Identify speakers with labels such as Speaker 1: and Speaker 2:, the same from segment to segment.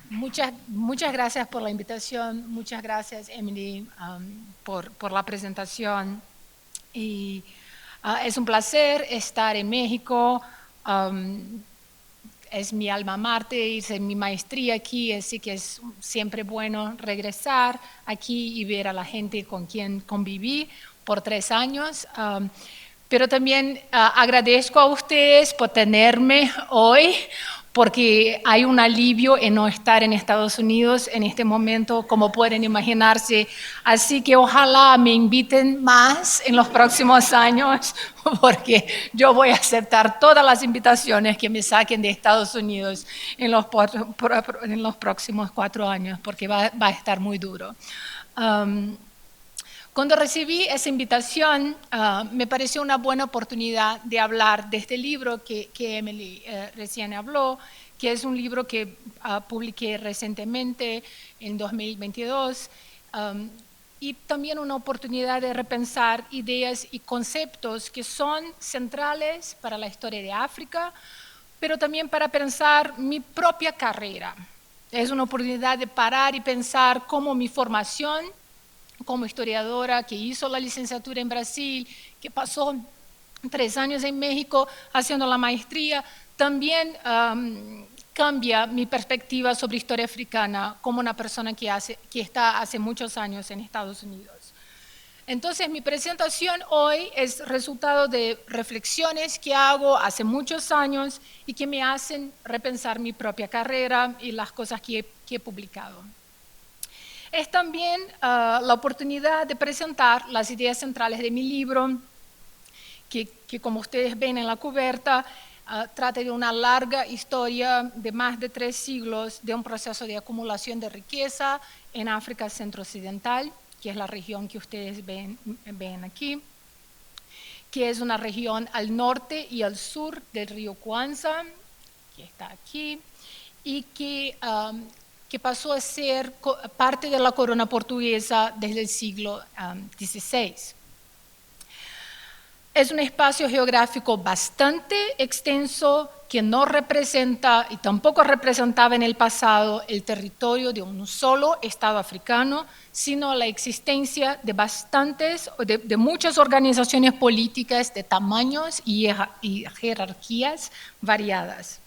Speaker 1: Muchas gracias por la invitación, muchas gracias Emily por la presentación. Y es un placer estar en México. Um, es mi alma mater, hice mi maestría aquí, así que es siempre bueno regresar aquí y ver a la gente con quien conviví por 3 años. Pero también agradezco a ustedes por tenerme hoy, porque hay un alivio en no estar en Estados Unidos en este momento, como pueden imaginarse. Así que ojalá me inviten más en los próximos años, porque yo voy a aceptar todas las invitaciones que me saquen de Estados Unidos en los próximos 4 años, porque va a estar muy duro. Cuando recibí esa invitación, me pareció una buena oportunidad de hablar de este libro que Emily recién habló, que es un libro que publiqué recientemente en 2022, y también una oportunidad de repensar ideas y conceptos que son centrales para la historia de África, pero también para pensar mi propia carrera. Es una oportunidad de parar y pensar cómo mi formación como historiadora, que hizo la licenciatura en Brasil, que pasó 3 años en México haciendo la maestría, también cambia mi perspectiva sobre historia africana como una persona que está hace muchos años en Estados Unidos. Entonces, mi presentación hoy es resultado de reflexiones que hago hace muchos años y que me hacen repensar mi propia carrera y las cosas que he publicado. Es también la oportunidad de presentar las ideas centrales de mi libro, que como ustedes ven en la cubierta, trata de una larga historia de más de 3 siglos de un proceso de acumulación de riqueza en África centro-occidental, que es la región que ustedes ven aquí, que es una región al norte y al sur del río Kwanza, que está aquí, y que pasó a ser parte de la corona portuguesa desde el siglo XVI. Es un espacio geográfico bastante extenso que no representa y tampoco representaba en el pasado el territorio de un solo Estado africano, sino la existencia de muchas organizaciones políticas de tamaños y jerarquías variadas.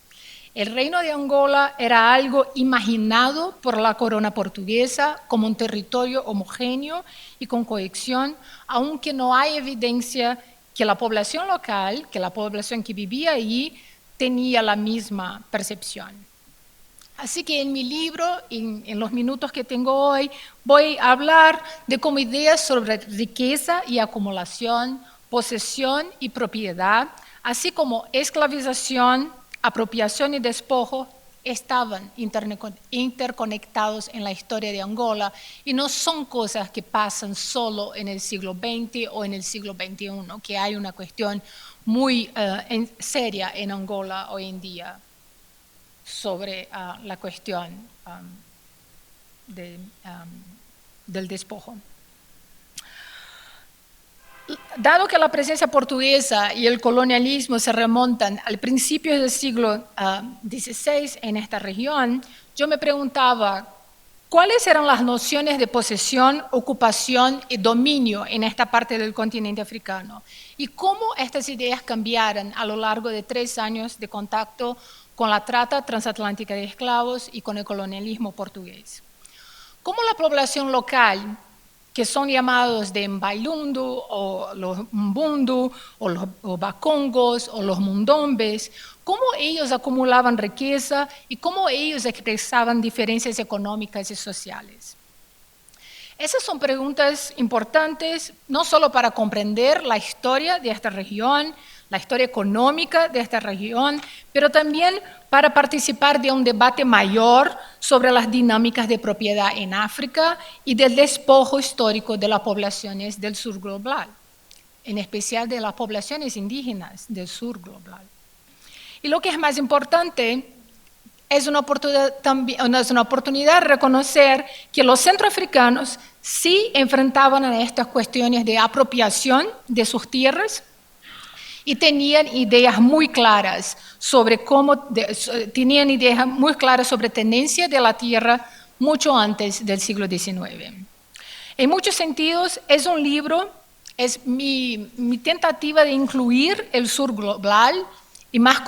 Speaker 1: El reino de Angola era algo imaginado por la corona portuguesa como un territorio homogéneo y con cohesión, aunque no hay evidencia que la población local, que la población que vivía allí, tenía la misma percepción. Así que en mi libro, en los minutos que tengo hoy, voy a hablar de cómo ideas sobre riqueza y acumulación, posesión y propiedad, así como esclavización, apropiación y despojo, estaban interconectados en la historia de Angola y no son cosas que pasan solo en el siglo XX o en el siglo XXI, que hay una cuestión muy seria en Angola hoy en día sobre la cuestión del despojo. Dado que la presencia portuguesa y el colonialismo se remontan al principio del siglo XVI en esta región, yo me preguntaba, ¿cuáles eran las nociones de posesión, ocupación y dominio en esta parte del continente africano? Y cómo estas ideas cambiaron a lo largo de 3 años de contacto con la trata transatlántica de esclavos y con el colonialismo portugués. ¿Cómo la población local, que son llamados de Mbailundu o los Mbundu o los Bacongos o los Mundombes, cómo ellos acumulaban riqueza y cómo ellos expresaban diferencias económicas y sociales? Esas son preguntas importantes no solo para comprender la historia de esta región, la historia económica de esta región, pero también para participar de un debate mayor sobre las dinámicas de propiedad en África y del despojo histórico de las poblaciones del sur global, en especial de las poblaciones indígenas del sur global. Y lo que es más importante, es una oportunidad de reconocer que los centroafricanos sí enfrentaban a estas cuestiones de apropiación de sus tierras y tenían ideas muy claras sobre tenencia de la tierra mucho antes del siglo XIX. En muchos sentidos es un libro, es mi tentativa de incluir el sur global y más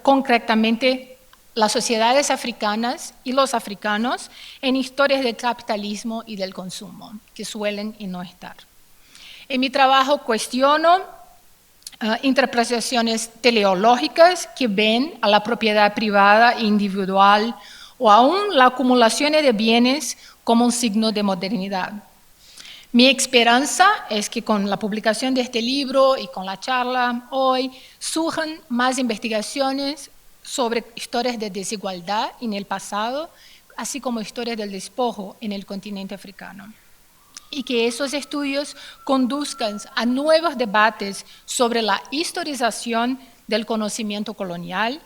Speaker 1: concretamente las sociedades africanas y los africanos en historias del capitalismo y del consumo, que suelen y no estar. En mi trabajo cuestiono interpretaciones teleológicas que ven a la propiedad privada e individual o aún la acumulación de bienes como un signo de modernidad. Mi esperanza es que con la publicación de este libro y con la charla hoy surjan más investigaciones sobre historias de desigualdad en el pasado, así como historias del despojo en el continente africano. Y que esos estudios conduzcan a nuevos debates sobre la historización del conocimiento colonial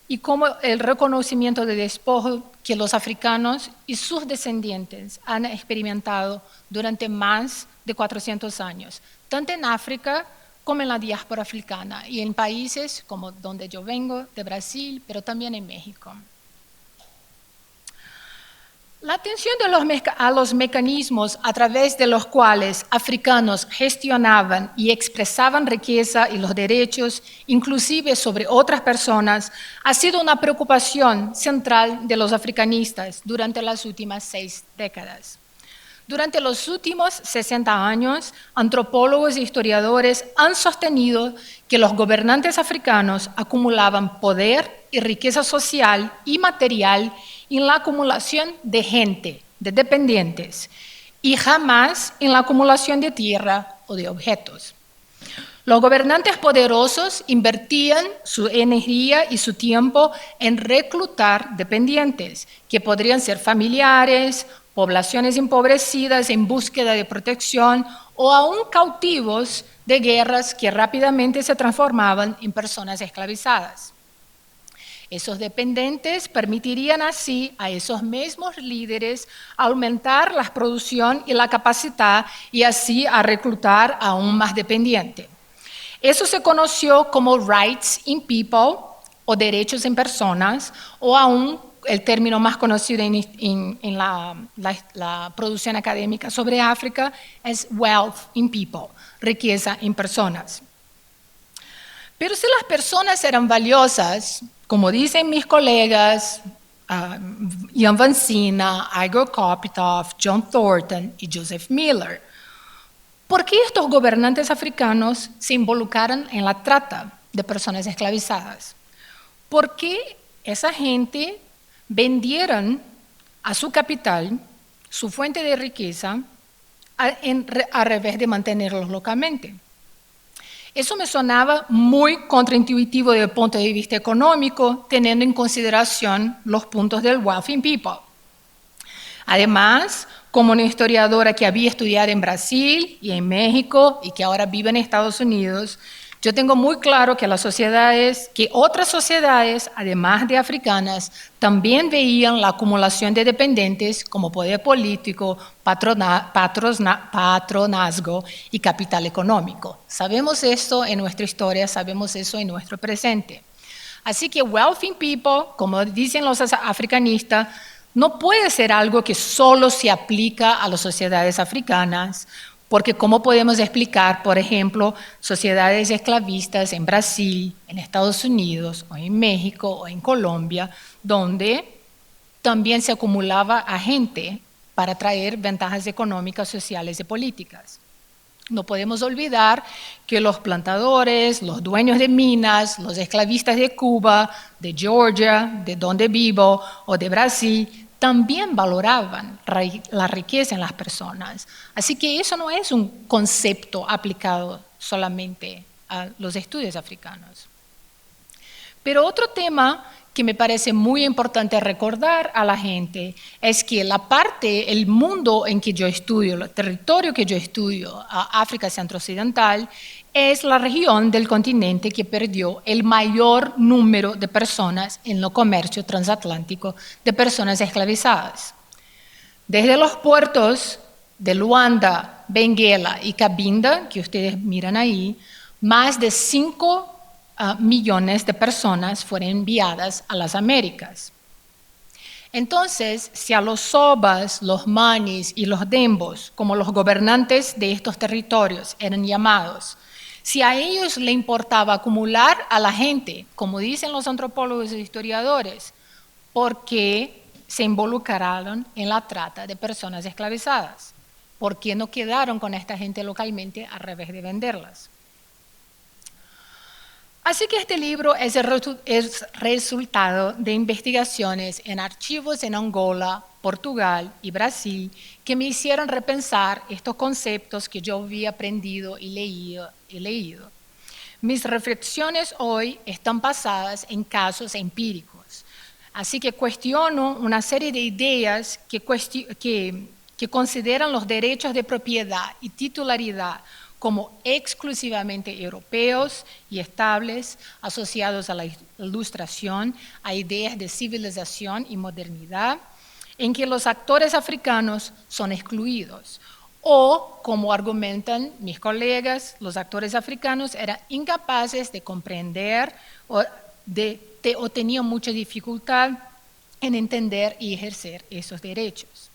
Speaker 1: y como el reconocimiento del despojo que los africanos y sus descendientes han experimentado durante más de 400 años, tanto en África como en la diáspora africana y en países como donde yo vengo, de Brasil, pero también en México. La atención a los mecanismos a través de los cuales africanos gestionaban y expresaban riqueza y los derechos, inclusive sobre otras personas, ha sido una preocupación central de los africanistas durante las últimas 6 décadas. Durante los últimos 60 años, antropólogos e historiadores han sostenido que los gobernantes africanos acumulaban poder y riqueza social y material en la acumulación de gente, de dependientes, y jamás en la acumulación de tierra o de objetos. Los gobernantes poderosos invertían su energía y su tiempo en reclutar dependientes, que podrían ser familiares, poblaciones empobrecidas en búsqueda de protección o aún cautivos de guerras que rápidamente se transformaban en personas esclavizadas. Esos dependientes permitirían así a esos mismos líderes aumentar la producción y la capacidad y así a reclutar aún más dependientes. Eso se conoció como rights in people o derechos en personas o aún el término más conocido en la producción académica sobre África es wealth in people, riqueza en personas. Pero si las personas eran valiosas, como dicen mis colegas, Jan Van Sina, Igor Kopitov, John Thornton y Joseph Miller, ¿por qué estos gobernantes africanos se involucraron en la trata de personas esclavizadas? ¿Por qué esa gente vendieron a su capital, su fuente de riqueza, a revés de mantenerlos localmente? Eso me sonaba muy contraintuitivo desde el punto de vista económico, teniendo en consideración los puntos del wealth in people. Además, como una historiadora que había estudiado en Brasil y en México y que ahora vive en Estados Unidos, yo tengo muy claro que otras sociedades, además de africanas, también veían la acumulación de dependientes como poder político, patronazgo y capital económico. Sabemos esto en nuestra historia, sabemos eso en nuestro presente. Así que wealth in people, como dicen los africanistas, no puede ser algo que solo se aplica a las sociedades africanas, porque ¿cómo podemos explicar, por ejemplo, sociedades esclavistas en Brasil, en Estados Unidos, o en México, o en Colombia, donde también se acumulaba a gente para traer ventajas económicas, sociales y políticas? No podemos olvidar que los plantadores, los dueños de minas, los esclavistas de Cuba, de Georgia, de donde vivo, o de Brasil, también valoraban la riqueza en las personas. Así que eso no es un concepto aplicado solamente a los estudios africanos. Pero otro tema que me parece muy importante recordar a la gente es que el mundo en que yo estudio, el territorio que yo estudio, África Centro-Occidental, es la región del continente que perdió el mayor número de personas en el comercio transatlántico de personas esclavizadas. Desde los puertos de Luanda, Benguela y Cabinda, que ustedes miran ahí, más de 5 millones de personas fueron enviadas a las Américas. Entonces, si a los sobas, los manis y los dembos, como los gobernantes de estos territorios eran llamados, si a ellos le importaba acumular a la gente, como dicen los antropólogos e historiadores, ¿por qué se involucraron en la trata de personas esclavizadas? ¿Por qué no quedaron con esta gente localmente a revés de venderlas? Así que este libro es el resultado de investigaciones en archivos en Angola, Portugal y Brasil que me hicieron repensar estos conceptos que yo había aprendido y leído. Mis reflexiones hoy están basadas en casos empíricos, así que cuestiono una serie de ideas que consideran los derechos de propiedad y titularidad como exclusivamente europeos y estables, asociados a la ilustración, a ideas de civilización y modernidad, en que los actores africanos son excluidos. O, como argumentan mis colegas, los actores africanos eran incapaces de comprender o tenían mucha dificultad en entender y ejercer esos derechos.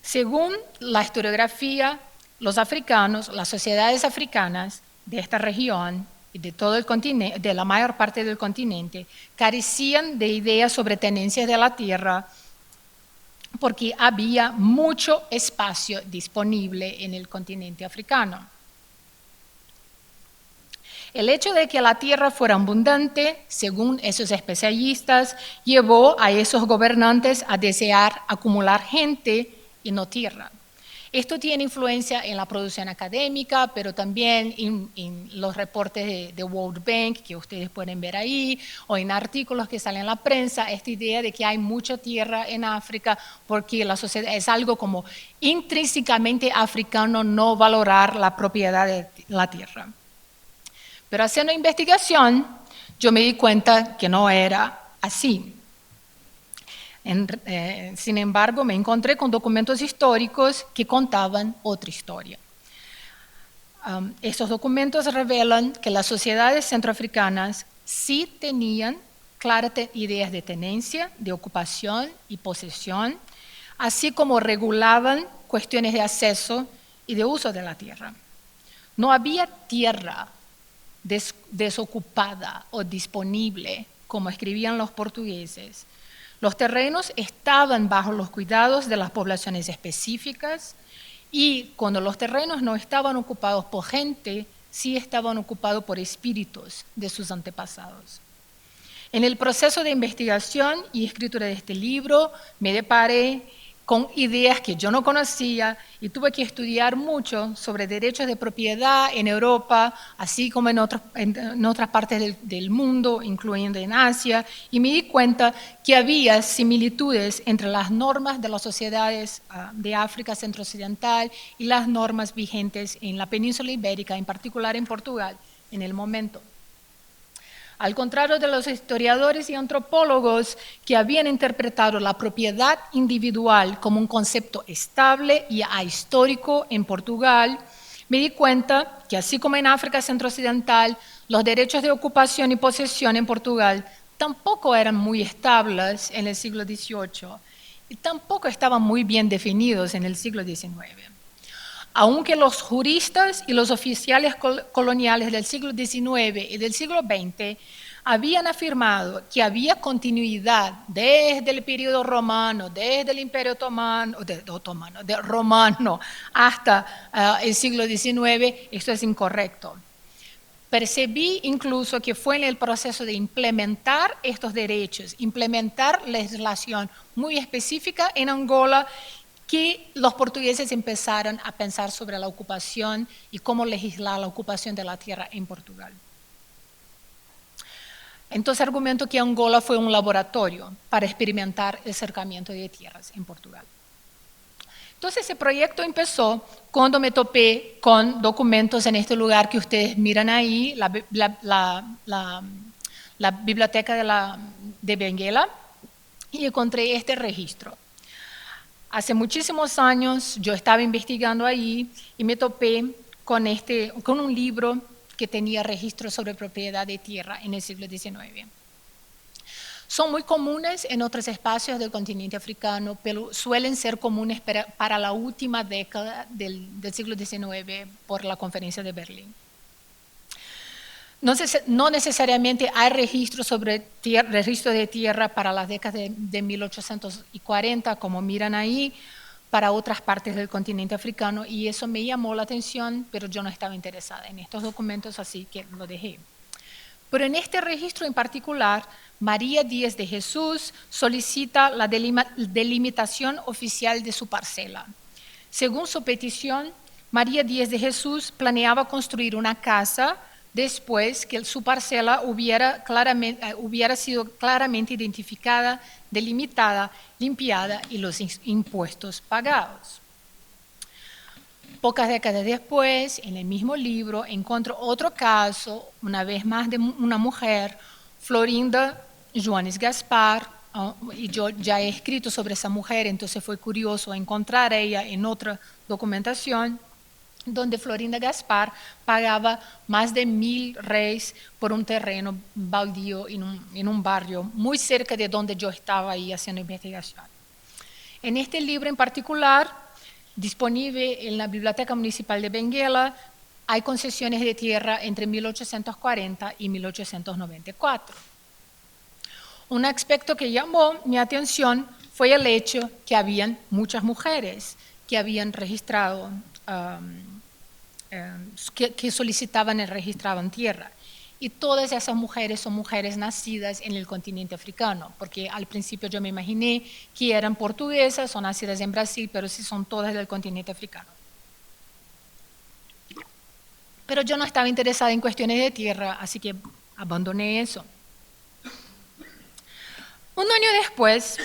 Speaker 1: Según la historiografía, los africanos, las sociedades africanas de esta región y de todo el continente, de la mayor parte del continente, carecían de ideas sobre tenencias de la tierra porque había mucho espacio disponible en el continente africano. El hecho de que la tierra fuera abundante, según esos especialistas, llevó a esos gobernantes a desear acumular gente y no tierra. Esto tiene influencia en la producción académica, pero también en los reportes de World Bank que ustedes pueden ver ahí, o en artículos que salen en la prensa, esta idea de que hay mucha tierra en África porque la sociedad es algo como intrínsecamente africano no valorar la propiedad de la tierra. Pero haciendo investigación, yo me di cuenta que no era así. Sin embargo, me encontré con documentos históricos que contaban otra historia. Estos documentos revelan que las sociedades centroafricanas sí tenían claras ideas de tenencia, de ocupación y posesión, así como regulaban cuestiones de acceso y de uso de la tierra. No había tierra desocupada o disponible, como escribían los portugueses. Los terrenos estaban bajo los cuidados de las poblaciones específicas y cuando los terrenos no estaban ocupados por gente, sí estaban ocupados por espíritus de sus antepasados. En el proceso de investigación y escritura de este libro me deparé con ideas que yo no conocía y tuve que estudiar mucho sobre derechos de propiedad en Europa, así como en otras partes del mundo, incluyendo en Asia, y me di cuenta que había similitudes entre las normas de las sociedades de África centro-occidental y las normas vigentes en la península ibérica, en particular en Portugal, en el momento. Al contrario de los historiadores y antropólogos que habían interpretado la propiedad individual como un concepto estable y ahistórico en Portugal, me di cuenta que así como en África centro-occidental, los derechos de ocupación y posesión en Portugal tampoco eran muy estables en el siglo XVIII y tampoco estaban muy bien definidos en el siglo XIX. Aunque los juristas y los oficiales coloniales del siglo XIX y del siglo XX habían afirmado que había continuidad desde el periodo romano, desde el Imperio romano hasta el siglo XIX, esto es incorrecto. Percibí incluso que fue en el proceso de implementar estos derechos, implementar legislación muy específica en Angola, que los portugueses empezaron a pensar sobre la ocupación y cómo legislar la ocupación de la tierra en Portugal. Entonces argumento que Angola fue un laboratorio para experimentar el cercamiento de tierras en Portugal. Entonces ese proyecto empezó cuando me topé con documentos en este lugar que ustedes miran ahí, la biblioteca de Benguela, y encontré este registro. Hace muchísimos años yo estaba investigando ahí y me topé con un libro que tenía registro sobre propiedad de tierra en el siglo XIX. Son muy comunes en otros espacios del continente africano, pero suelen ser comunes para la última década del siglo XIX por la Conferencia de Berlín. No necesariamente hay registro de tierra para las décadas de 1840, como miran ahí, para otras partes del continente africano, y eso me llamó la atención, pero yo no estaba interesada en estos documentos, así que lo dejé. Pero en este registro en particular, María Díez de Jesús solicita la delimitación oficial de su parcela. Según su petición, María Díez de Jesús planeaba construir una casa después que su parcela hubiera sido claramente identificada, delimitada, limpiada y los impuestos pagados. Pocas décadas después, en el mismo libro, encuentro otro caso, una vez más de una mujer, Florinda Joanes Gaspar, y yo ya he escrito sobre esa mujer, entonces fue curioso encontrar a ella en otra documentación, donde Florinda Gaspar pagaba más de 1.000 reis por un terreno baldío en un barrio muy cerca de donde yo estaba ahí haciendo investigación. En este libro en particular, disponible en la Biblioteca Municipal de Benguela, hay concesiones de tierra entre 1840 y 1894. Un aspecto que llamó mi atención fue el hecho que habían muchas mujeres que habían registrado, que solicitaban y registraban tierra. Y todas esas mujeres son mujeres nacidas en el continente africano, porque al principio yo me imaginé que eran portuguesas o nacidas en Brasil, pero sí son todas del continente africano. Pero yo no estaba interesada en cuestiones de tierra, así que abandoné eso. Un año después,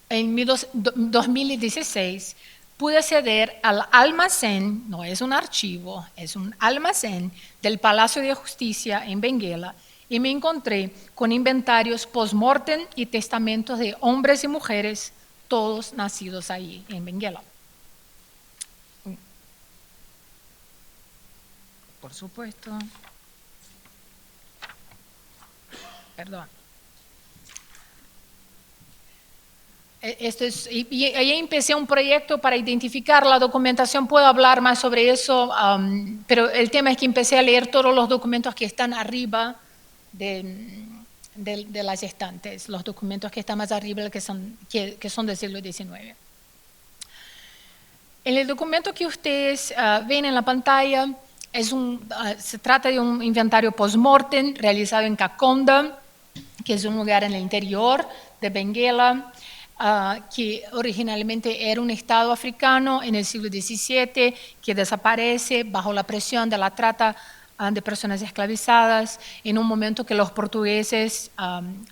Speaker 1: en 2016, pude acceder al almacén, no es un archivo, es un almacén del Palacio de Justicia en Benguela, y me encontré con inventarios post-mortem y testamentos de hombres y mujeres, todos nacidos ahí en Benguela. Por supuesto. Perdón. Y ahí empecé un proyecto para identificar la documentación, puedo hablar más sobre eso, pero el tema es que empecé a leer todos los documentos que están arriba de las estantes, los documentos que están más arriba que son del siglo XIX. En el documento que ustedes ven en la pantalla, se trata de un inventario post-mortem realizado en Caconda, que es un lugar en el interior de Benguela, que originalmente era un estado africano en el siglo XVII, que desaparece bajo la presión de la trata de personas esclavizadas, en un momento que los portugueses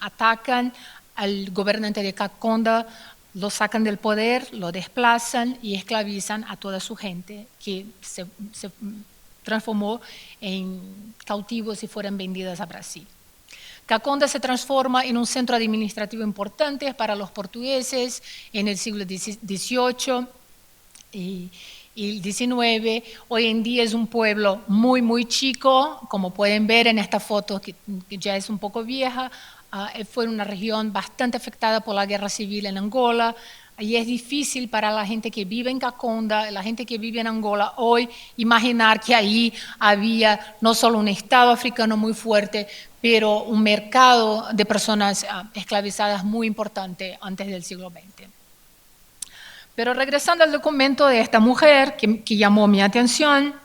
Speaker 1: atacan al gobernante de Caconda, lo sacan del poder, lo desplazan y esclavizan a toda su gente, que se transformó en cautivos y fueron vendidas a Brasil. Caconda se transforma en un centro administrativo importante para los portugueses en el siglo XVIII y el XIX. Hoy en día es un pueblo muy, muy chico, como pueden ver en esta foto que ya es un poco vieja. Fue una región bastante afectada por la guerra civil en Angola. Y es difícil para la gente que vive en Caconda, la gente que vive en Angola hoy, imaginar que ahí había no solo un estado africano muy fuerte, pero un mercado de personas esclavizadas muy importante antes del siglo XX. Pero regresando al documento de esta mujer que llamó mi atención,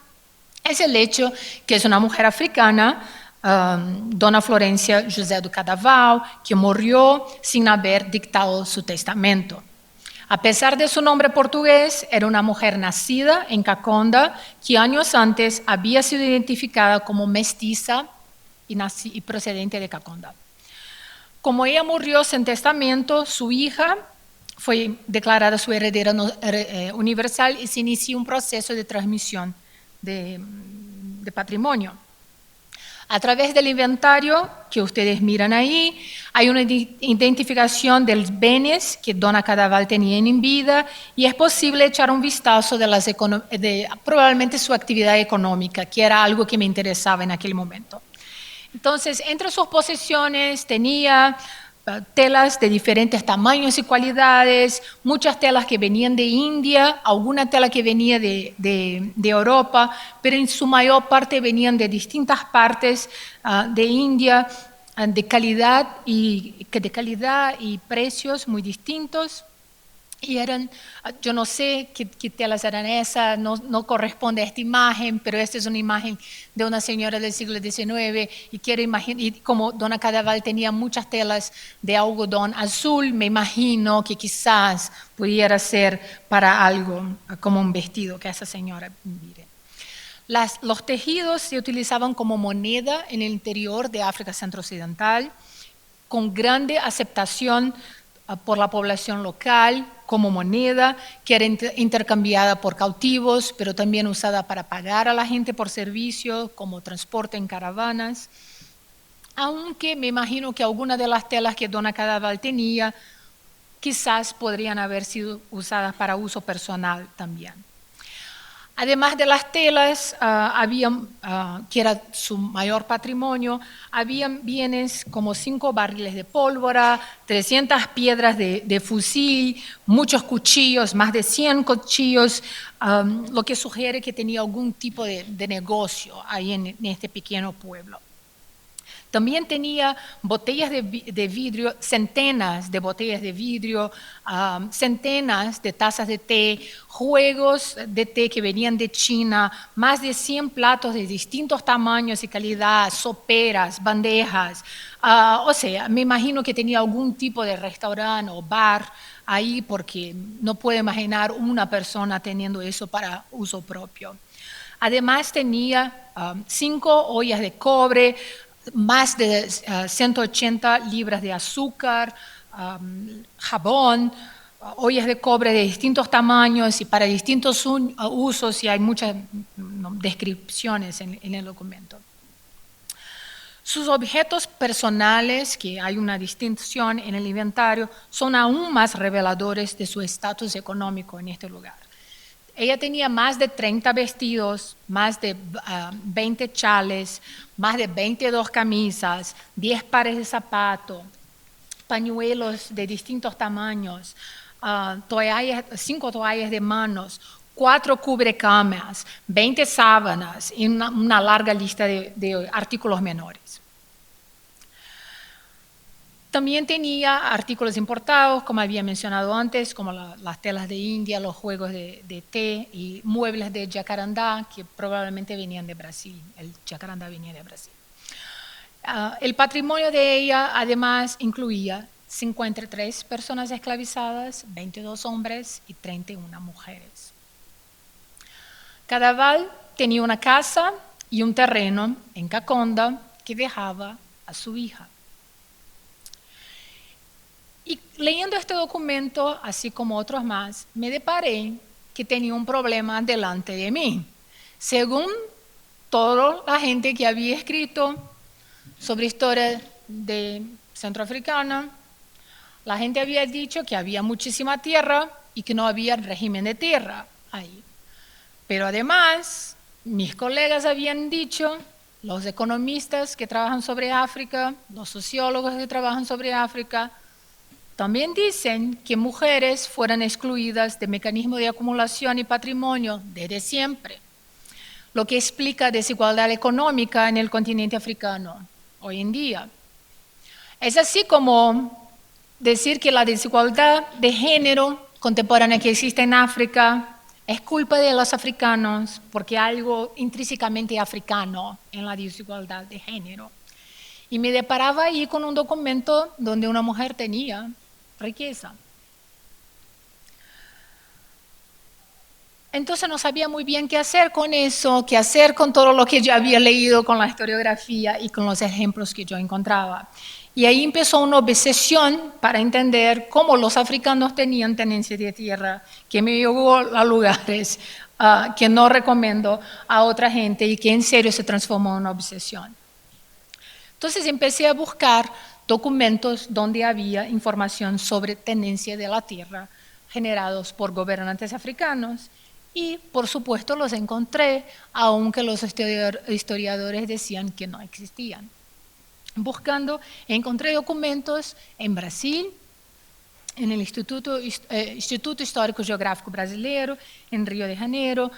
Speaker 1: es el hecho que es una mujer africana, Dona Florencia José do Cadaval, que murió sin haber dictado su testamento. A pesar de su nombre portugués, era una mujer nacida en Caconda, que años antes había sido identificada como mestiza y procedente de Caconda. Como ella murió sin testamento, su hija fue declarada su heredera universal y se inició un proceso de transmisión de patrimonio. A través del inventario que ustedes miran ahí, hay una identificación de los bienes que Dona Cadaval tenía en vida y es posible echar un vistazo de probablemente su actividad económica, que era algo que me interesaba en aquel momento. Entonces, entre sus posesiones tenía telas de diferentes tamaños y cualidades, muchas telas que venían de India, alguna tela que venía de Europa, pero en su mayor parte venían de distintas partes de India, de calidad y precios muy distintos. Y eran, yo no sé qué telas eran esas, no corresponde a esta imagen, pero esta es una imagen de una señora del siglo XIX y quiero imaginar, y como Dona Cadaval tenía muchas telas de algodón azul, me imagino que quizás pudiera ser para algo como un vestido que esa señora mire. Los tejidos se utilizaban como moneda en el interior de África Centro-Occidental, con grande aceptación por la población local como moneda, que era intercambiada por cautivos, pero también usada para pagar a la gente por servicio, como transporte en caravanas. Aunque me imagino que algunas de las telas que Dona Cadaval tenía, quizás podrían haber sido usadas para uso personal también. Además de las telas, que era su mayor patrimonio, habían bienes como 5 barriles de pólvora, 300 piedras de fusil, muchos cuchillos, más de 100 cuchillos, lo que sugiere que tenía algún tipo de negocio ahí en este pequeño pueblo. También tenía botellas de vidrio, centenas de botellas de vidrio, centenas de tazas de té, juegos de té que venían de China, más de 100 platos de distintos tamaños y calidad, soperas, bandejas. O sea, me imagino que tenía algún tipo de restaurante o bar ahí porque no puedo imaginar una persona teniendo eso para uso propio. Además tenía 5 ollas de cobre, más de 180 libras de azúcar, jabón, ollas de cobre de distintos tamaños y para distintos usos, y hay muchas descripciones en el documento. Sus objetos personales, que hay una distinción en el inventario, son aún más reveladores de su estatus económico en este lugar. Ella tenía más de 30 vestidos, más de 20 chales, más de 22 camisas, 10 pares de zapatos, pañuelos de distintos tamaños, 5 toallas de manos, 4 cubrecamas, 20 sábanas y una larga lista de artículos menores. También tenía artículos importados, como había mencionado antes, como las telas de India, los juegos de té y muebles de jacarandá, que probablemente venían de Brasil. El jacarandá venía de Brasil. El patrimonio de ella, además, incluía 53 personas esclavizadas, 22 hombres y 31 mujeres. Cadaval tenía una casa y un terreno en Caconda que dejaba a su hija. Y leyendo este documento, así como otros más, me deparé que tenía un problema delante de mí. Según toda la gente que había escrito sobre historia de centroafricana, la gente había dicho que había muchísima tierra y que no había régimen de tierra ahí. Pero además, mis colegas habían dicho, los economistas que trabajan sobre África, los sociólogos que trabajan sobre África, también dicen que mujeres fueron excluidas del mecanismo de acumulación y patrimonio desde siempre, lo que explica desigualdad económica en el continente africano hoy en día. Es así como decir que la desigualdad de género contemporánea que existe en África es culpa de los africanos, porque hay algo intrínsecamente africano en la desigualdad de género. Y me deparaba ahí con un documento donde una mujer tenía riqueza. Entonces no sabía muy bien qué hacer con eso, qué hacer con todo lo que yo había leído, con la historiografía y con los ejemplos que yo encontraba. Y ahí empezó una obsesión para entender cómo los africanos tenían tenencia de tierra, que me llevó a lugares que no recomiendo a otra gente y que en serio se transformó en una obsesión. Entonces empecé a buscar documentos donde había información sobre tenencia de la tierra generados por gobernantes africanos y por supuesto los encontré, aunque los historiadores decían que no existían. Buscando, encontré documentos en Brasil, en el Instituto Histórico Geográfico Brasileiro, en Río de Janeiro,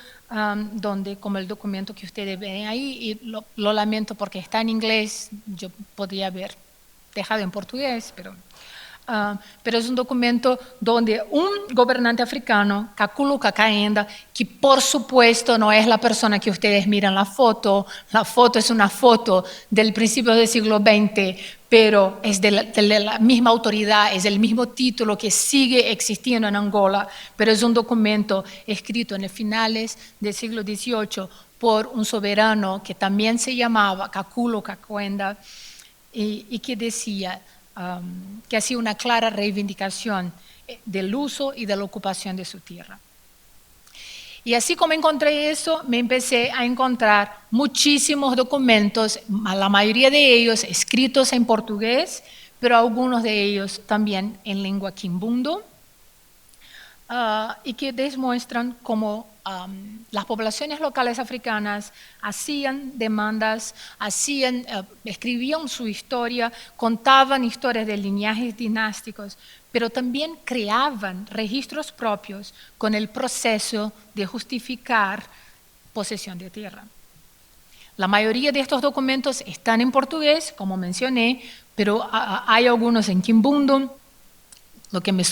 Speaker 1: donde, como el documento que ustedes ven ahí, y lo lamento porque está en inglés, yo podría haber dejado en portugués, pero es un documento donde un gobernante africano, Kakulu Kakaenda, que por supuesto no es la persona que ustedes miran la foto es una foto del principio del siglo XX, pero es de la misma autoridad, es el mismo título que sigue existiendo en Angola, pero es un documento escrito en los finales del siglo XVIII por un soberano que también se llamaba Kakulu Kakaenda y que decía que hacía una clara reivindicación del uso y de la ocupación de su tierra. Y así como encontré eso, me empecé a encontrar muchísimos documentos, la mayoría de ellos escritos en portugués, pero algunos de ellos también en lengua quimbundo, y que demuestran cómo las poblaciones locales africanas hacían demandas, escribían su historia, contaban historias de linajes dinásticos, pero también creaban registros propios con el proceso de justificar posesión de tierra. La mayoría de estos documentos están en portugués, como mencioné, pero hay algunos en quimbundo, lo que me